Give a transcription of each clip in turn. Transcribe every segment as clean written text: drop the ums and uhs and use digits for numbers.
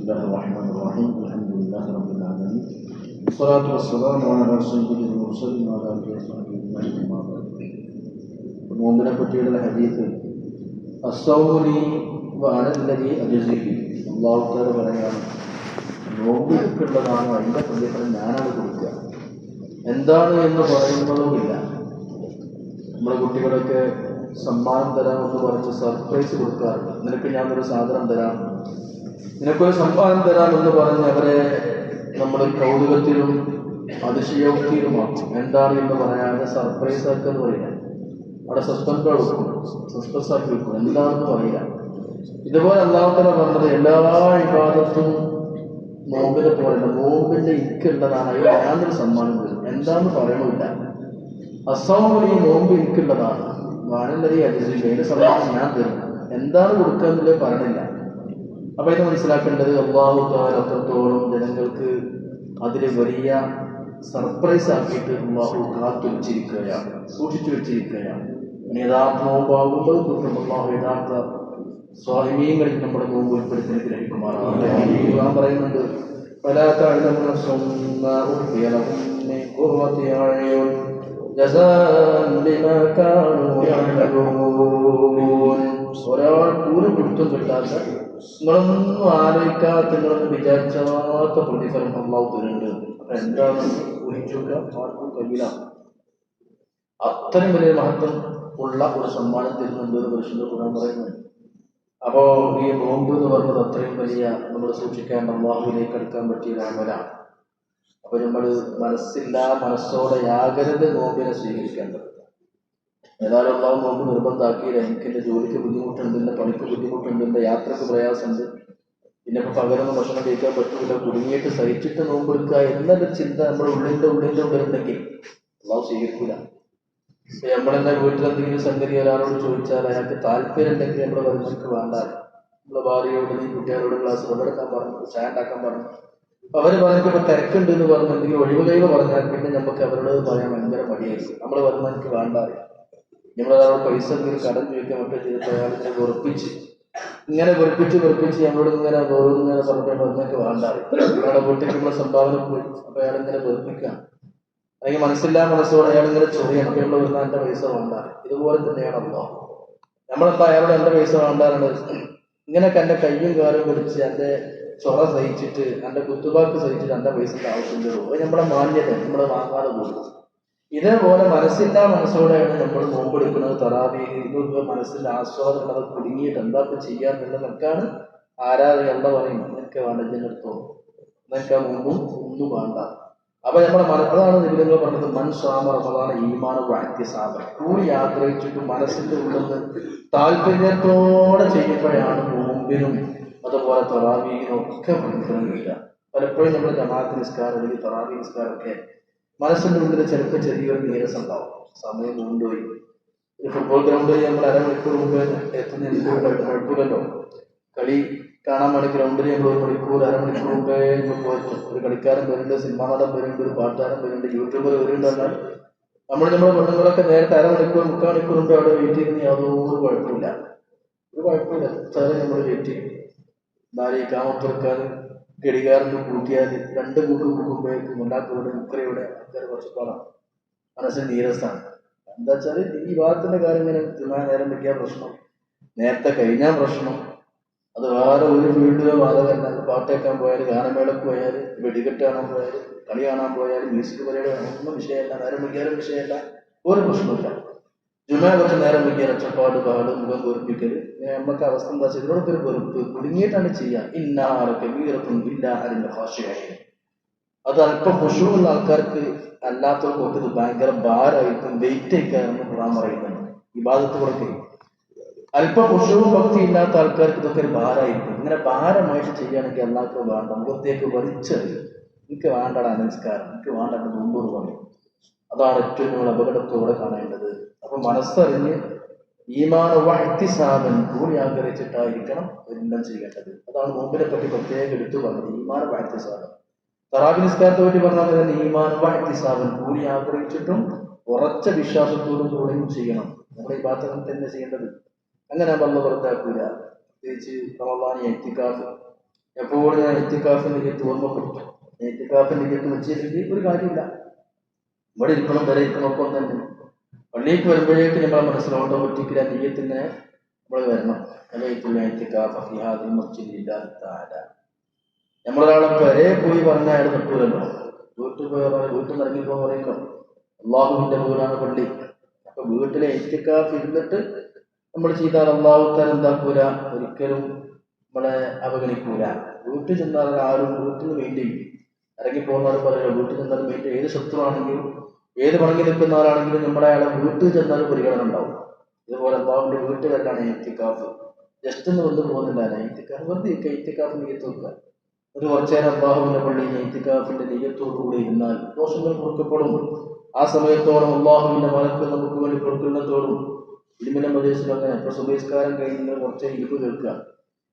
الله الرحمن الرحيم الحمد لله رب العالمين والصلاة والسلام على سيد المرسلين وعلى آله وصحبه أجمعين أما بعد. നോമ്പിനെ പറ്റിയുള്ള ഹദീസ് അസ്സൗമി വഅനല്ലദി അജ്സിഹി അല്ലാഹു തആല പറയാണ്, നോമ്പ് എനിക്കുള്ളതാണ്, അതിൻ്റെ പ്രതിഫലം ഞാനാണ് കൊടുക്കുക. എന്താണ് എന്ന് പറയുന്നതുമില്ല. നമ്മുടെ കുട്ടികളൊക്കെ സമ്മാനം തരാമെന്ന് പറഞ്ഞ് സർപ്രൈസ് കൊടുക്കാറുണ്ട്. നിനക്ക് ഞാനൊരു സാധനം തരാം, നിനക്കൊരു സമ്മാനം തരാമെന്ന് പറഞ്ഞ് അവരെ നമ്മൾ കൗതുകത്തിലും അതിശയോക്തിയിലുമാക്കും. എന്താണ് എന്ന് പറയാതെ സർപ്രൈസ് ആക്കെന്ന് പറയാം. അവിടെ സസ്പെൻസ് ആക്കി വെക്കും, എന്താണെന്ന് പറയില്ല. ഇതുപോലെ അല്ലാഹു തആല പറഞ്ഞത് എല്ലാ ഇബാദത്തും നോമ്പിനെ പോലെയല്ല, നോമ്പിന്റെ എനിക്കുള്ളതാണ്, അതിൽ ഞാനൊരു സമ്മാനം തരും. എന്താന്ന് പറയണില്ല. അസ്സൗമി നോമ്പ് എനിക്കുള്ളതാണ്, വാനല്ലതി അജിസിഹി അതിന്റെ സമ്മാനം ഞാൻ തരും. എന്താണ് കൊടുക്കുക എന്നുള്ളത് പറയണില്ല. അപ്പൊ ഇത് മനസ്സിലാക്കേണ്ടത് അല്ലാഹു തആല അത്രത്തോളം ജനങ്ങൾക്ക് അതിൽ വലിയ സർപ്രൈസ് ആക്കിയിട്ട് അല്ലാഹു കാത്തു വെച്ചിരിക്കുകയാണ്, സൂക്ഷിച്ചു വെച്ചിരിക്കുകയാണ്. യഥാർത്ഥ നോമ്പാകുമ്പോൾ കിട്ടും അല്ലാഹു യഥാർത്ഥ സ്വാഹിമീങ്ങളിൽ നമ്മുടെ നോമ്പ് ഉൾപ്പെടുത്തി ഗ്രഹിക്കുമാറാണ്. ഖുർആൻ പറയുന്നുണ്ട്, ഫലാ തഅലമു നഫ്സുൻ മാ ഉഖ്ഫിയ ലഹും മിൻ ഖുർറത്തി അഅ്യുൻ ജസാഅൻ ബിമാ കാനൂ യഅമലൂൻ. ഒരാൾ ഒരു പിടുത്തം കിട്ടാത്ത, നിങ്ങളൊന്നും ആലോചിക്കാത്ത, നിങ്ങളൊന്നും വിചാരിച്ചാത്ത പ്രതിഫലം അല്ലാഹു തരുന്നുണ്ട്. അപ്പൊ എന്താണെന്ന് ഊഹിച്ചു നോക്കുക, ആർക്കും കഴിയില്ല. അത്രയും വലിയ മഹത്വം ഉള്ള ഒരു സമ്മാനം തരുന്നുണ്ട് എന്ന് പരിശുദ്ധ ഖുർആൻ പറയുന്നുണ്ട്. അപ്പോ ഈ നോമ്പ് എന്ന് പറഞ്ഞത് അത്രയും വലിയ നമ്മൾ സൂക്ഷിക്കേണ്ട, അല്ലാഹുവിലേക്ക് അടുക്കാൻ പറ്റിയ അമലാണ്. അപ്പൊ നമ്മൾ മനസ്സോടെ യാഗരത് നോമ്പിനെ സ്വീകരിക്കേണ്ടത്. ഏതായാലും അല്ലാഹു നോമ്പ് നിർബന്ധമാക്കിയില്ല. എനിക്ക് എൻ്റെ ജോലിക്ക് ബുദ്ധിമുട്ടുണ്ട്, എൻ്റെ പണിക്ക് ബുദ്ധിമുട്ടുണ്ട്, എൻ്റെ യാത്രക്ക് പ്രയാസമുണ്ട്, പിന്നെ ഇപ്പൊ പകരൊന്നും ഭക്ഷണം കഴിക്കാൻ പറ്റില്ല, കുടുങ്ങിയിട്ട് സഹിച്ചിട്ട് നോമ്പെടുക്കുക എന്നൊരു ചിന്ത നമ്മുടെ ഉള്ളിൻ്റെ ഉള്ളിലുണ്ടെങ്കിൽ അല്ലാഹു സ്വീകരിക്കില്ല. നമ്മളെന്താ വീട്ടിലെന്തെങ്കിലും സംഗതി ഒരാളോട് ചോദിച്ചാൽ അയാൾക്ക് താല്പര്യം ഉണ്ടെങ്കിൽ നമ്മുടെ വരുന്നവർക്ക് വേണ്ട. നമ്മളെ ഭാര്യയോട് നീ കുട്ടികളോട് ക്ലാസ് കൊണ്ടെടുക്കാൻ പറഞ്ഞു, ചായ ഉണ്ടാക്കാൻ പറഞ്ഞു, അപ്പൊ അവര് പറഞ്ഞിട്ട് ഇപ്പൊ തിരക്കുണ്ട് എന്ന് പറഞ്ഞ് എന്തെങ്കിലും ഒഴിവുകഴിവ് പറഞ്ഞാൽ പിന്നെ നമുക്ക് അവരോട് പറയാൻ ഭയങ്കര മടിയായിരിക്കും. നമ്മൾ വരുന്നവർക്ക് വേണ്ട. നമ്മളൊരാളോട് പൈസ എന്തെങ്കിലും കടം ചോദിക്കാൻ പറ്റുക ചെയ്തിട്ട് അയാളിങ്ങനെ വെറുപ്പിച്ച് നമ്മളോട് ഇങ്ങനെ ഇങ്ങനെ പറഞ്ഞിട്ട് വരുന്നവർക്ക് വേണ്ട. അയാളെ വീട്ടിലേക്ക് നമ്മളെ സംഭാവന പോയി, അപ്പൊ അയാളിങ്ങനെ വെറുപ്പിക്കുകയാണ്. അല്ലെങ്കിൽ മനസ്സോടെ അയാളിങ്ങനെ ചോദ്യം ഒക്കെയുള്ള വരുന്ന എന്റെ പൈസ വേണ്ടാറ്. ഇതുപോലെ തന്നെയാണ് അല്ലാഹു. നമ്മളെന്താ അയാളോട് എന്റെ പൈസ വേണ്ടാറുണ്ട്, ഇങ്ങനെയൊക്കെ എന്റെ കയ്യും കാലും പിടിച്ച് എന്റെ ചൊറ സഹിച്ചിട്ട് എന്റെ കുത്തുവാക്ക് സഹിച്ചിട്ട് എന്റെ പൈസയുടെ ആവശ്യം തരുമോ? അത് നമ്മുടെ മാന്യത, നമ്മുടെ വാങ്ങാതെ പോകും. ഇതേപോലെ മനസ്സോടെയാണ് നമ്മൾ നോമ്പെടുക്കുന്നത്. തറാവീഹ് ഇതൊക്കെ മനസ്സിന്റെ ആസ്വാദനം അത് കുടുങ്ങിയിട്ട് എന്താ ചെയ്യാന്നുള്ള നിൽക്കാണ് ആരാധന. എന്താ പറയും, നിനക്ക് വേണ്ട ജനത്തോ, നിനക്ക് ആ മുമ്പും ഒന്നും വേണ്ട. അപ്പൊ നമ്മുടെ അതാണ് നിബിധങ്ങൾ പറഞ്ഞത്, മൻസാമ റമദാന ഈമാനും വഅ്തിസാബൻ. കൂടി ആഗ്രഹിച്ചിട്ടും മനസ്സിന്റെ ഉള്ളിൽ നിന്ന് താല്പര്യത്തോടെ ചെയ്യുമ്പോഴാണ് നോമ്പിനും അതുപോലെ തറാവീഹിനും ഒക്കെ പ്രതിഫലം കിട്ടുക. പലപ്പോഴും നമ്മുടെ ജമാഅത്ത് നിസ്കാരം അല്ലെങ്കിൽ തറാവീഹ് നിസ്കാരമൊക്കെ മനസ്സിന്റെ ഉള്ളിൽ ചിലപ്പോൾ ചെറിയൊരു നീരസം ഉണ്ടാവും. സമയം കൊണ്ടുപോയി ഫുട്ബോൾ ഗ്രൗണ്ടിൽ നമ്മൾ അരമണിക്കൂർ മുമ്പ് എത്തുന്നതിന് കുഴപ്പമില്ലല്ലോ. കളി കാണാൻ വേണ്ടി ഗ്രൗണ്ടിൽ നമ്മൾ ഒരു മണിക്കൂർ അരമണിക്കൂർ മുമ്പേ നമ്മൾ പോയിട്ടു. ഒരു കളിക്കാരൻ വരുന്നുണ്ട്, സിനിമാ നടൻ വരുന്നുണ്ട്, ഒരു പാട്ടുകാരൻ വരുന്നുണ്ട്, യൂട്യൂബർ വരുന്നുണ്ടെന്നാൽ നമ്മുടെ പെണ്ണുങ്ങളൊക്കെ നേരത്തെ അരമണിക്കൂർ 3/4 മണിക്കൂർ മുമ്പ് അവിടെ വെയിറ്റ് ചെയ്യുന്ന യാതൊരു കുഴപ്പമില്ല. എത്ര നമ്മൾ വെയിറ്റ് ചെയ്യും. നാല് കാമത്തുറക്കാൻ ഗടികാരന് കൂട്ടിയാൽ 2 കൂട്ട് കൂട്ടുമ്പോഴേക്കും ഉണ്ടാക്കവിടെ ഉക്കരയുടെ ആൾക്കാർ കുറച്ചുപാടാണ്. മനസ്സിന് നീരസാണ്. എന്താ വെച്ചാൽ ഈ ഭാഗത്തിന്റെ കാര്യം ഇങ്ങനെ നേരം വെക്കാൻ പ്രശ്നം, നേരത്തെ കഴിഞ്ഞാൽ പ്രശ്നം. അത് വേറെ ഒരു ഫീൽഡിലോ ബാധകമല്ല. പാട്ട് കേൾക്കാൻ പോയാൽ, ഗാനമേളക്ക് പോയാൽ, വെടികെട്ട് കാണാൻ പോയാൽ, കളി കാണാൻ പോയാൽ, മ്യൂസിക് പരിപാടി ഒന്നും വിഷയമല്ല, നേരം വെക്കാനും വിഷയമല്ല, ഒരു പ്രശ്നമില്ല. ജുമാ കുറച്ച് നേരം വെക്കാൻ ഒച്ചപ്പാട്, പാട്, മുഖം പൊറിപ്പിക്കൽ, നമുക്ക് അവസ്ഥ എന്താ വെച്ചാൽ ഇതിനോടൊക്കെ ഒരു വെറുപ്പ് കുടുങ്ങിയിട്ടാണ് ചെയ്യുക. ഇന്നാറൊക്കെ വീറത്തും ഇല്ലാഹാരിന്റെ ഭാഷയായി അത് അല്പം ഖുശൂഉള്ള ആൾക്കാർക്ക് അല്ലാത്തവർക്കൊക്കെ ഇത് ഭയങ്കര ഭാരമായിട്ടും വെയിറ്റ് ആയിക്കാരെന്ന് ഖുർആൻ പറയുന്നുണ്ട്. ഇബാദത്തുകളൊക്കെ അല്പം ഖുശൂഉം ഭക്തി ഇല്ലാത്ത ആൾക്കാർക്ക് ഇതൊക്കെ ഒരു ഭാരമായിരിക്കും. ഇങ്ങനെ ഭാരമായിട്ട് ചെയ്യുകയാണെങ്കിൽ അല്ലാത്ത വേണ്ട, മുഖത്തേക്ക് വലിച്ചെറിയും. എനിക്ക് വേണ്ടടാ നമസ്കാരം, എനിക്ക് വേണ്ട മുമ്പോട് പറയും. അതാണ് ഏറ്റവും നമ്മൾ അപകടത്തോടെ കാണേണ്ടത്. അപ്പൊ മനസ്സറിഞ്ഞ് ഈമാന വഅ്തിസാബൻ കൂടി ആഗ്രഹിച്ചിട്ടായിരിക്കണം എല്ലാം ചെയ്യേണ്ടത്. അതാണ് നോമ്പിനെ പറ്റി പ്രത്യേകം എടുത്തു പറഞ്ഞത്, ഈമാന വഅ്തിസാബൻ. തറാവീഹ് നിസ്കാരത്തെ പറ്റി പറഞ്ഞാൽ തന്നെ ഈമാന വഅ്തിസാബൻ കൂടി ആഗ്രഹിച്ചിട്ടും ഉറച്ച വിശ്വാസത്തോടും കൂടെയും ചെയ്യണം. നമ്മൾ ഈ ഭാഗത്ത് തന്നെ ചെയ്യേണ്ടത്. അങ്ങനെ അല്ലാഹു വെറുതാക്കൂല. പ്രത്യേകിച്ച് റമളാൻ ഇഅ്തികാഫ് എപ്പോഴും ഞാൻ ഇത്തിക്കാഫിന്റെ നിയത്ത് ഓർമ്മപ്പെടുത്തും. ഇത്തിക്കാഫിന്റെ നിയത്ത് വെച്ചില്ലെങ്കിൽ ഒരു കാര്യമില്ല. ഇവിടെ ഇരിക്കണം വരെ ഇരിക്കണമൊക്കെ തന്നെ. പള്ളിക്ക് വരുമ്പോഴേക്ക് നമ്മളെ മനസ്സിൽ ഓട്ടോമാറ്റിക്കലി ആ നിയത്തിനെ നമ്മൾ വരണം. നമ്മളൊരാളെ വരെ പോയി പറഞ്ഞാൽ അയാൾ തട്ടൂലല്ലോ. വീട്ടിൽ പോയി പറഞ്ഞാൽ വീട്ടിൽ നിന്ന് ഇറങ്ങിപ്പോ പറയുമല്ലോ അള്ളാഹുവിന്റെ വീടാണ് പള്ളി. അപ്പൊ വീട്ടിലെ ഇത്തിക്കാഫ് ഇരുന്നിട്ട് നമ്മൾ ചെയ്താൽ അള്ളാഹുത്താൻ എന്താക്കൂല, ഒരിക്കലും നമ്മളെ അവഗണിക്കൂല. വീട്ടിൽ ചെന്നാൽ ആരും വീട്ടിൽ നിന്ന് മെയിൻ ചെയ്യും. ഇറങ്ങിപ്പോകുന്നവർ പറയല്ലോ വീട്ടിൽ ചെന്നാൽ മെയിൻ ഏത് ശത്രുവാണെങ്കിലും ഏത് പണങ്ങി നിൽക്കുന്ന ആളാണെങ്കിലും നമ്മുടെ അയാളെ വീട്ടിൽ ചെന്നാലും പരിഗണന ഉണ്ടാവും. ഇതുപോലെ അള്ളാഹുവിന്റെ വീട്ടുകാരനാണ് ഇത്തിക്കാഫ്. ജസ്റ്റ് ഒന്ന് വന്ന് പോകുന്നില്ല ഇത്തിക്കാഫ്, വെറുതെ ഇത്തിക്കാഫ് നീയത്ത് വെക്കുക. ഒരു കുറച്ചേരം അള്ളാഹുവിന്റെ പള്ളിയിൽ ഇത്തിക്കാഫിന്റെ നീയത്തോടുകൂടി ഇരുന്നാൽ ദോഷങ്ങൾ കൊടുക്കപ്പെടും. ആ സമയത്തോളം അള്ളാഹുവിന്റെ മലക്ക് നമുക്ക് വേണ്ടി കൊടുക്കുന്നതോടും ഇൽമിന്റെ മജലിസിലൊക്കെ ഇപ്പൊ സുബഹിസ്കാരം കഴിഞ്ഞ് നിങ്ങൾ കുറച്ച് ഇൽമ് കേൾക്കുക.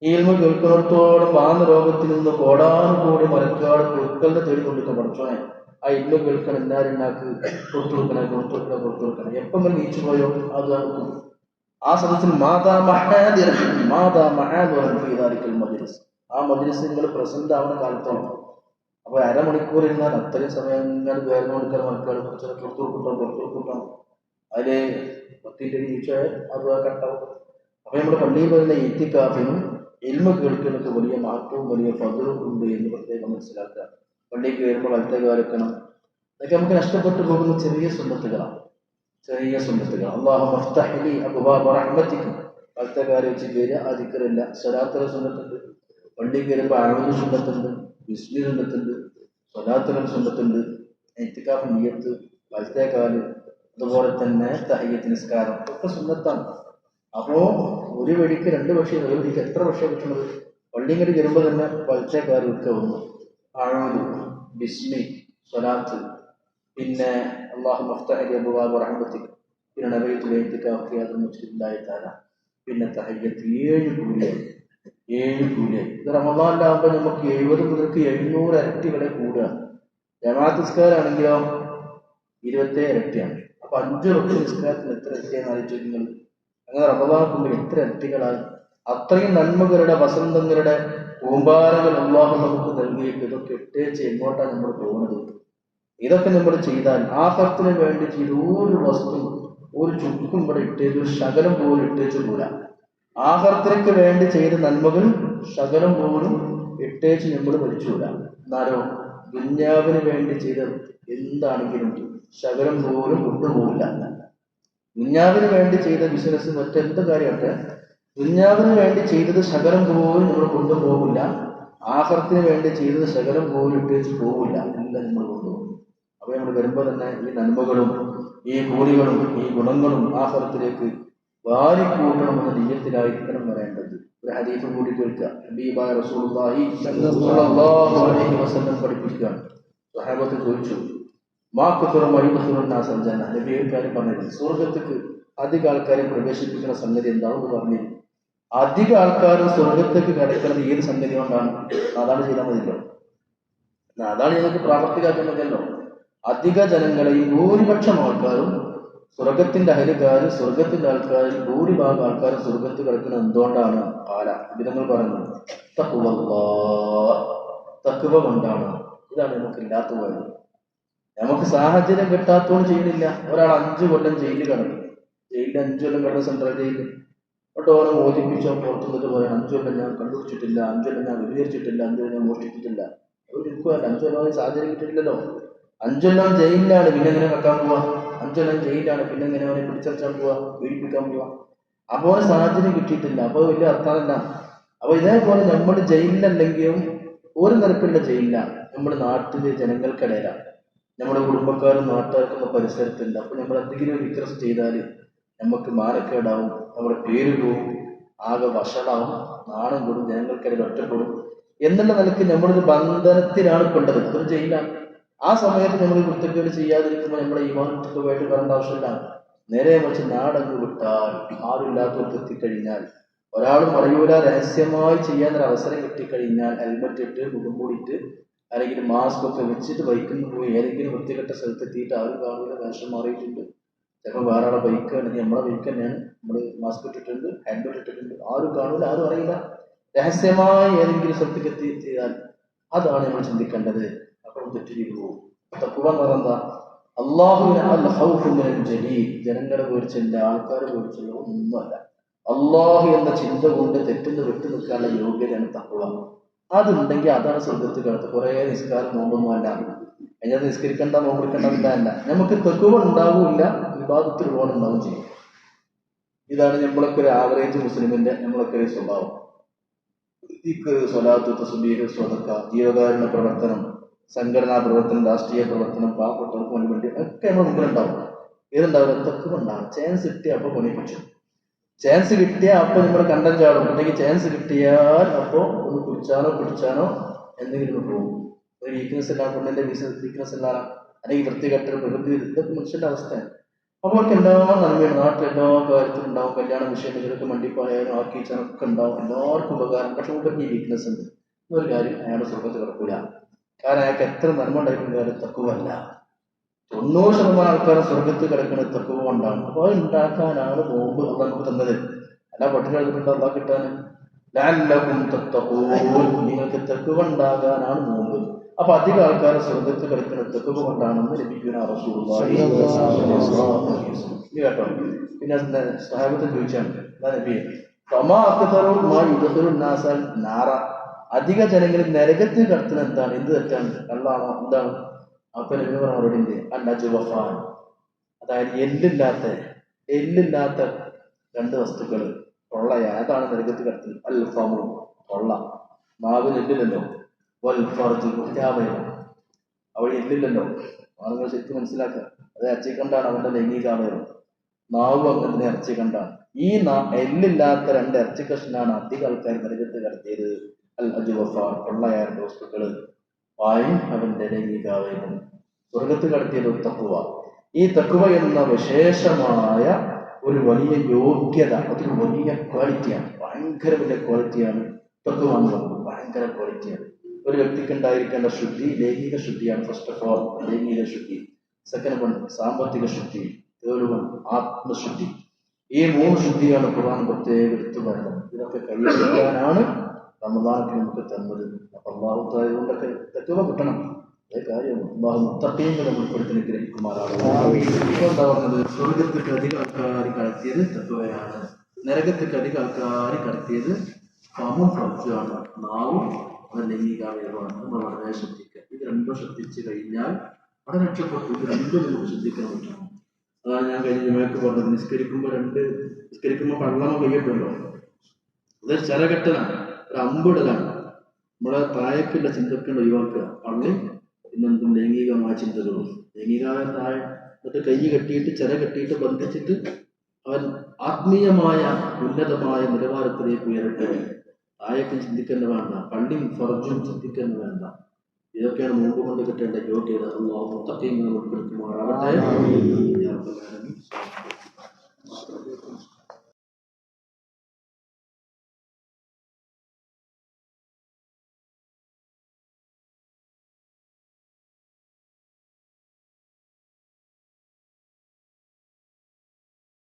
ഈ ഇൽമ് കേൾക്കുന്നിടത്തോളം ആ രോഗത്തിൽ നിന്ന് കോടാനുകൂടി മലക്കാട് കുറുക്കളുടെ തേടി കൊണ്ടിരിക്കുക. പഠിച്ചോനെ ആ ഇൽമ് കേൾക്കണം, എല്ലാവരുണ്ടാക്ക് കൊടുത്തുകൊടുക്കണം. എപ്പം വരെ നീച്ചു പോയോ അത് നടക്കും. ആ സദസ്സിൽ മജ്ലിസ്, ആ മജ്ലിസ് നിങ്ങൾ പ്രസന്റ് ആവുന്ന കാലത്തോളം. അപ്പൊ അരമണിക്കൂർ ഇരുന്നാൽ അത്രയും സമയം ഇങ്ങനെ വേർന്നു കൊടുക്കാൻ മക്കൾ കുറച്ചൊക്കെ പുറത്തുകൊടുക്കണം. അതില് പത്തിന്റെ നീച്ചാൽ അത് കട്ടാവും. അപ്പൊ നമ്മുടെ പള്ളിയിൽ വരുന്ന ഇത്തിക്കാഫിനും ഇൽമ കേൾക്കുന്നതൊക്കെ വലിയ മാറ്റവും വലിയ ഫദ്ലും ഉണ്ട് എന്ന് പ്രത്യേകം മനസ്സിലാക്കുക. പള്ളിയിൽ കയറുമ്പോൾ വലത്തെ കാലിക്കണം. അതൊക്കെ നമുക്ക് നഷ്ടപ്പെട്ടു പോകുന്ന ചെറിയ സുന്നത്തുകളാണ്. അല്ലാഹു മഫ്തഹ് ലി അബ്വാബ റഹ്മതിക, വലത്തെ കാല് വെച്ച് കയറുക. ആ ദിക്റില്ല. സ്വലാത്തുൽ സുന്നത്തുണ്ട്. പള്ളിയിൽ കയറുമ്പോൾ അഊദു സുന്നത്തുണ്ട്, ബിസ്മി സുന്നത്തുണ്ട്, സ്വലാത്തുൽ സുന്നത്തുണ്ട്. ഇത്തിക്കാഫ് നിയ്യത്ത്, വലത്തെ കാല്, അതുപോലെ തന്നെ തഹിയ്യത്ത് നിസ്കാരം ഒക്കെ സുന്നത്താണ്. അപ്പോ ഒരു വെടിക്ക് രണ്ട് പക്ഷി, ഒരു വെടിക്ക് എത്ര പക്ഷേ കിട്ടുന്നത്? പള്ളിങ്ങടി വരുമ്പോൾ തന്നെ വലത്തെ കാല് വെക്കുക. ഒന്ന് അഊദു, ബിസ്മി, സ്വലാത്ത്, പിന്നെ അല്ലാഹു മഫ്തഹ് ലി അബ്വാബ റഹ്മതിക, പിന്നെ നബിയുടെ ഇത്തിക്കാഫ് ഖിയാദുൽ മുസ്ലിമില്ലാഹി തആല, പിന്നെ തഹിയ്യത്ത്. 7 കൂലിയാണ്. ഇത് റമദാനിലാകുമ്പോൾ നമുക്ക് 70 മുതൽക്ക് 700 ഇരട്ടി വരെ കൂടുക. ജമാഅത്ത് നിസ്കാരാണെങ്കിലോ 27 ഇരട്ടിയാണ്. അപ്പൊ 5 വക്ത് നിസ്കാരത്തിന് എത്ര ഇരട്ടിയാന്ന് ആലോചിക്കുന്നത്? അങ്ങനെ റമദാനുമ്പോൾ എത്ര ഇരട്ടികളാണ്. അത്രയും നന്മകളുടെ വസന്തങ്ങളുടെ കൂമ്പാരങ്ങൾ അല്ലാഹു നമുക്ക് നൽകിയിട്ട് ഇതൊക്കെ ഇട്ടേച്ച് എങ്ങോട്ടാണ് നമ്മൾ പോകുന്നത്? ഇതൊക്കെ നമ്മൾ ചെയ്താൽ ആഖിറത്തിന് വേണ്ടി ചെയ്ത ഒരു വസ്തു, ഒരു ചുക്കും ഇവിടെ ഇട്ടേച്ച്, ഒരു ശകലം പോലും ഇട്ടേച്ച് കൂടാ. ആഖിറത്തിലേക്ക് വേണ്ടി ചെയ്ത നന്മകൾ ശകലം പോലും ഇട്ടേച്ച് നമ്മൾ മരിച്ചുകൂടാ. എന്നാലോ ദുന്യാവിന് വേണ്ടി ചെയ്ത എന്താണെങ്കിലും ശകലം പോലും കൊണ്ടുപോകില്ല. ദുന്യാവിന് വേണ്ടി ചെയ്ത ബിസിനസ് മറ്റെന്ത് കാര്യമാട്ടെ, ദുന്യാവിന് വേണ്ടി ചെയ്തത് ശകലം പോലും നമ്മൾ കൊണ്ടുപോകില്ല. ആഖിറത്തിന് വേണ്ടി ചെയ്തത് ശകലം പോലും ഇട്ടേച്ച് പോകില്ല. എല്ലാം നമ്മൾ കൊണ്ടുപോകും. അപ്പൊ നമ്മൾ വരുമ്പോൾ തന്നെ ഈ നന്മകളും ഈ കൂലികളും ഈ ഗുണങ്ങളും ആഖിറത്തിലേക്ക് വാരിക്കൂട്ടണമെന്ന നിയ്യത്തിലായിരിക്കണം വരേണ്ടത്. ഒരു ഹദീസ് കൂടി കേൾക്കുക. ഹബീബായ റസൂലുള്ളാഹി സ്വല്ലല്ലാഹു അലൈഹി വസല്ലം പഠിപ്പിക്കുകയാണ്. സ്വഹാബത്ത് ചോദിച്ചു, മാ കഫറ മയുദ്ഖിലുൻ നാസൽ ജന്ന, നബി ഒരു കാര്യം പറഞ്ഞത്, സ്വർഗ്ഗത്തേക്ക് അധിക ആൾക്കാരെ പ്രവേശിപ്പിക്കുന്ന സംഗതി എന്താണെന്ന് പറഞ്ഞു. അധിക ആൾക്കാരും സ്വർഗത്തേക്ക് കടക്കുന്നത് ഏത് സംഗതി കൊണ്ടാണ്? അതാണ് ചെയ്താൽ മതിയല്ലോ. അതാണ് ഞങ്ങൾക്ക് പ്രാവർത്തികമാക്കുന്നതല്ലോ. അധിക ജനങ്ങളെയും ഭൂരിപക്ഷം ആൾക്കാരും സ്വർഗത്തിന്റെ അഹലുകാർ, സ്വർഗത്തിന്റെ ആൾക്കാരിൽ ഭൂരിഭാഗം ആൾക്കാരും സ്വർഗത്ത് കിടക്കുന്നത് എന്തുകൊണ്ടാണ്? ഇതിനങ്ങൾ പറയുന്നത് തഖ്വ കൊണ്ടാണ്. ഇതാണ് നമുക്കില്ലാത്ത കാര്യം. നമുക്ക് സാഹചര്യം കിട്ടാത്തോണ്ട് ചെയ്യുന്നില്ല. ഒരാൾ 5 കൊല്ലം ജയിലിൽ കിടന്നു. ജയിലിൽ 5 കൊല്ലം കിടന്ന സെൻട്രൽ ജയിലിൽ എന്നിട്ട് ഓരോ മോചിപ്പിച്ചോ പുറത്തു നിന്നിട്ട് പറയാൻ 5 കൊല്ലം ഞാൻ കണ്ടുപിടിച്ചിട്ടില്ല, 5 കൊല്ലം ഞാൻ വിചാരിച്ചിട്ടില്ല, 5 കൊല്ലം ഞാൻ മോഷ്ടിച്ചിട്ടില്ല. അവർ ഇരിക്കുവല്ല. 5 കൊല്ലം സാഹചര്യം കിട്ടിയിട്ടില്ലല്ലോ. 5 കൊല്ലം ജയിലിലാണ്, പിന്നെ എങ്ങനെ വെക്കാൻ പോവാ? 5 കൊല്ലം ജയിലിലാണ്, പിന്നെ എങ്ങനെ അവനെ പിടിച്ചെടുക്കാൻ പോവാ, പീഡിപ്പിക്കാൻ പോവാ? അപ്പോൾ സാഹചര്യം കിട്ടിയിട്ടില്ല. അപ്പോൾ വലിയ അർത്ഥമല്ല. അപ്പൊ ഇതേപോലെ നമ്മൾ ജയിലിലല്ലെങ്കിലും ഒരു നിരക്കുള്ള ജയിലില്ല. നമ്മുടെ നാട്ടിലെ ജനങ്ങൾക്കിടയിലാണ്, നമ്മുടെ കുടുംബക്കാരും നാട്ടുകാർക്കുന്ന പരിസരത്തുണ്ട്. അപ്പൊ നമ്മൾ എന്തെങ്കിലും റിക്വസ്റ്റ് ചെയ്താൽ നമുക്ക് മാനക്കേടാവും, നമ്മുടെ പേര് പോവും, ആകെ വഷളാവും, നാണം കൂടും, ജനങ്ങൾക്കിടയിൽ ഒറ്റപ്പെടും എന്നുള്ള നിലയ്ക്ക് നമ്മളൊരു ബന്ധനത്തിലാണ് കൊണ്ടത്. അതൊരു ജയിലാണ്. ആ സമയത്ത് നമ്മൾ കുറ്റക്കേട് ചെയ്യാതിരിക്കുമ്പോൾ നമ്മുടെ ഈമാനത്തൊക്കെ വേണ്ടി പറയേണ്ട ആവശ്യമില്ല. നേരെ മറിച്ച് നാടങ്ങ് വിട്ടാൽ, ആരുമില്ലാത്തവർക്ക് എത്തിക്കഴിഞ്ഞാൽ, ഒരാളും അറിയൂല, രഹസ്യമായി ചെയ്യാനൊരു അവസരം കിട്ടിക്കഴിഞ്ഞാൽ ഹെൽമറ്റ് ഇട്ട് മുഖം മൂടിയിട്ട് അല്ലെങ്കിൽ മാസ്ക് ഒക്കെ വെച്ചിട്ട് ബൈക്കിൽ പോയി ഏതെങ്കിലും വൃത്തികെട്ട സ്ഥലത്തെത്തിയിട്ട് ആരും കാണൂല, വേഷം മാറിയിട്ടുണ്ട്, ചിലപ്പോൾ വേറെ ആളെ ബൈക്ക് അല്ലെങ്കിൽ നമ്മളെ ബൈക്ക് തന്നെയാണ്, നമ്മൾ മാസ്ക് ഇട്ടിട്ടുണ്ട്, ഹെൽമെറ്റ് ഇട്ടിട്ടുണ്ട്, ആരും കാണൂല, ആരും അറിയില്ല. രഹസ്യമായി ഏതെങ്കിലും സ്ഥലത്തേക്ക് എത്തി ചെയ്താൽ അതാണ് നമ്മൾ ചിന്തിക്കേണ്ടത്. അപ്പോൾ തെറ്റിരിക്കു പോകും. തഖ്വ എന്ന് പറഞ്ഞാൽ അള്ളാഹുവിനെ ജനങ്ങളെ പേടിച്ചില്ല, ആൾക്കാരെ പേടിച്ചില്ല, ഒന്നുമല്ല. അള്ളാഹു എന്ന ചിന്ത കൊണ്ട് തെറ്റിന്ന് വിട്ടു നിൽക്കാനുള്ള യോഗ്യതയാണ് തഖ്വ. അതുണ്ടെങ്കിൽ അതാണ് സ്വർഗത്തിൽ കിടത്ത്. കുറെ നിസ്കാരം നോമ്പൊന്നും അല്ല, അതിനകത്ത് നിസ്കരിക്കേണ്ട നോമ്പെടുക്കേണ്ടതില്ല അല്ല. നമുക്ക് തഖ്വ ഉണ്ടാവില്ല, വിവാദത്തിൽ ഒരുപാട് ഉണ്ടാവും ചെയ്യും. ഇതാണ് നമ്മളൊക്കെ ഒരു ആവറേജ് മുസ്ലിമിന്റെ നമ്മളൊക്കെ ഒരു സ്വഭാവം. സ്വലാത്ത്, തസ്ബീഹ്, സ്വതക്ക, ജീവകാരുണ്യ പ്രവർത്തനം, സംഘടനാ പ്രവർത്തനം, രാഷ്ട്രീയ പ്രവർത്തനം, പാവപ്പെട്ടവർക്ക് വേണ്ടി ഒക്കെ നമ്മുടെ മുമ്പിലുണ്ടാവും. ഏതുണ്ടാവില്ല? തഖ്വ ഉണ്ടാവും. ചാൻസ് കിട്ടിയ അപ്പൊ പണി പറ്റും. ചാൻസ് കിട്ടിയാൽ അപ്പൊ നമ്മൾ കണ്ടം ചാടും. അല്ലെങ്കിൽ ചാൻസ് കിട്ടിയാൽ അപ്പോൾ ഒന്ന് കുടിച്ചാനോ പിടിച്ചാനോ എന്തെങ്കിലും പോകും. ഒരു വീക്ക്നെസ് ഇല്ല, പെണ്ണിന്റെ വീക്ക്നെസ് ഇല്ല, അല്ലെങ്കിൽ വൃത്തികെട്ട പ്രകൃതി, ഇതൊക്കെ മനുഷ്യന്റെ അവസ്ഥയാണ്. അപ്പോൾ അവർക്ക് എല്ലാ നന്മയാണ്. നാട്ടിൽ എല്ലാ കാര്യത്തിലും ഉണ്ടാവും. കല്യാണ വിഷയത്തിലൊക്കെ മണ്ടിപ്പായാലും ആക്കിച്ചാനൊക്കെ ഉണ്ടാവും. എല്ലാവർക്കും ഉപകാരം. പക്ഷെ മുമ്പ് ഈ വീക്ക്നെസ് ഉണ്ട്. ഒരു കാര്യം അയാൾ സ്വർഗത്ത് കിടക്കൂല. കാരണം അയാൾക്ക് എത്ര നന്മ ഉണ്ടായിട്ടും കാര്യം തഖ്വല്ല. 90% ആൾക്കാരും സ്വർഗത്ത് കിടക്കുന്നത് തഖ്വ കൊണ്ടാണ്. അപ്പോൾ അത് ഉണ്ടാക്കാനാണ് നോമ്പ് അത് നമുക്ക് തന്നത്. അല്ല പട്ടിണി എടുത്തിട്ടുണ്ട് അള്ളാഹ് കിട്ടാൻ. ലഅല്ലകും തത്തഖൂൻ, നിങ്ങൾക്ക് തഖ്വ ഉണ്ടാകാനാണ് നോമ്പ്. അപ്പൊ അധികം ആൾക്കാർ സ്വർഗത്ത് കിടക്കുന്നത് തഖ്വ കൊണ്ടാണെന്ന് നബിയുനാ റസൂലുള്ളാഹി കേട്ടോ. പിന്നെ സഹാബത്ത് ചോദിച്ചാണ്, നബിയെ അധിക ജനങ്ങളിൽ നരകത്തിൽ കടത്തുന്ന എന്താണ്? എന്ത് തെറ്റാണ്? കള്ളാണോ? എന്താണ്? അപ്പൊ നബി പറഞ്ഞ മറുപടി അല്ല ജുവഫാൻ, അതായത് എല്ലില്ലാത്ത രണ്ട് വസ്തുക്കൾ തൊള്ളയാണ്. അതാണ് നരകത്തിൽ കടത്തുന്നത്. അൽ ഫമു, തൊള്ള. നാവിന് എല്ലില്ലല്ലോ. വൽ ഫർജ്, കുറ്റാവയം, അവിടെ എല്ലില്ലല്ലോ. ആളുകൾ ശരിക്കും മനസ്സിലാക്കുക. അത് ഇറച്ചിക്കണ്ടാണ് അവന്റെ ലൈംഗികാവയം. നാവും അങ്ങനെ ഇറച്ചിക്കണ്ടാണ്. ഈ എല്ലില്ലാത്ത രണ്ട് ഇറച്ചി കഷ്ണാണ് അധിക ആൾക്കാർ നരകത്ത് കടത്തിയത്. അൽ അജുവഫാൻ, തൊള്ളയായ വസ്തുക്കള്. വായും അവന്റെ ലൈംഗികാവയവും. സ്വർഗത്ത് കടത്തിയത് തഖ്വ. ഈ തഖ്വ എന്ന വിശേഷമായ ഒരു വലിയ യോഗ്യത, അതൊരു വലിയ ക്വാളിറ്റിയാണ്. ഭയങ്കര വലിയ ക്വാളിറ്റിയാണ് തഖ്വ എന്ന് പറയുന്നത്. ഭയങ്കര ക്വാളിറ്റിയാണ്. ഒരു വ്യക്തിക്ക് ഉണ്ടായിരിക്കേണ്ട ശുദ്ധി ലൈംഗിക ശുദ്ധിയാണ്. ഫസ്റ്റ് ഓഫ് ഓൾ ലൈംഗിക ശുദ്ധി. സെക്കൻഡ് വൺ സാമ്പത്തിക ശുദ്ധി. തേർഡ് വൺ ആത്മശുദ്ധി. ഈ 3 ശുദ്ധിയാണ് ഖുർആൻ പ്രത്യേകം എടുത്തു പറയുന്നത്. ഇതൊക്കെ കൈവരിക്കാനാണ് റമദാനൊക്കെ നമുക്ക് തന്നത്. അപ്പൊ അള്ളാഹു തആല ഇതുകൊണ്ടൊക്കെ തഖ്വ കിട്ടണം. അതേ കാര്യം അള്ളാഹു മുത്തഖീങ്ങളെ ഉൾപ്പെടുത്തി ഗ്രഹിക്കുമാറാണ്. ഇപ്പോൾ എന്താ പറഞ്ഞത്? സ്വർഗത്തേക്ക് അധികം ആൾക്കാർ കടത്തിയത് തഖ്വയാണ്. നരകത്തേക്ക് അധികം ആൾക്കാർ കടത്തിയത് ഫമും ഫർജുമാണ്, നാവും അത് ലൈംഗികാവയവമാണ്. നമ്മൾ വളരെ ശ്രദ്ധിക്കുക. ഇത് രണ്ടും ശ്രദ്ധിച്ചു കഴിഞ്ഞാൽ അവിടെ രക്ഷപ്പെട്ടു. ഇത് രണ്ടും നമുക്ക് ശ്രദ്ധിക്കാൻ പറ്റും. അതാണ് ഞാൻ കഴിഞ്ഞ ജുമയ്ക്ക് പറഞ്ഞത്. നിസ്കരിക്കുമ്പോൾ കള്ളമ കയ്യട്ടുണ്ടല്ലോ, അതൊരു ചരകെട്ടലാണ്, ഒരു അമ്പിടലാണ്. നമ്മളെ താഴേക്കുള്ള ചിന്തക്കുള്ള ഒഴിവാക്കുക. പള്ളി പിന്നെന്തും ലൈംഗികമായ ചിന്തകളും. ലൈംഗികമായ താഴെ എന്നിട്ട് കൈ കെട്ടിയിട്ട് ചില കെട്ടിയിട്ട് ബന്ധിച്ചിട്ട് അവൻ ആത്മീയമായ ഉന്നതമായ നിലവാരത്തിലേക്ക് ഉയരട്ടെ. താഴേക്കും ചിന്തിക്കുന്ന വേണ്ട, പള്ളിയും ഫർജും ചിന്തിക്കുന്ന വേണ്ട. ഇതൊക്കെയാണ് മുമ്പ് കൊണ്ട് കിട്ടേണ്ട യോഗ്യത. അല്ലാഹു മുത്തഖീങ്ങളെ ഉൾപ്പെടുത്തുമാറാവട്ടെ.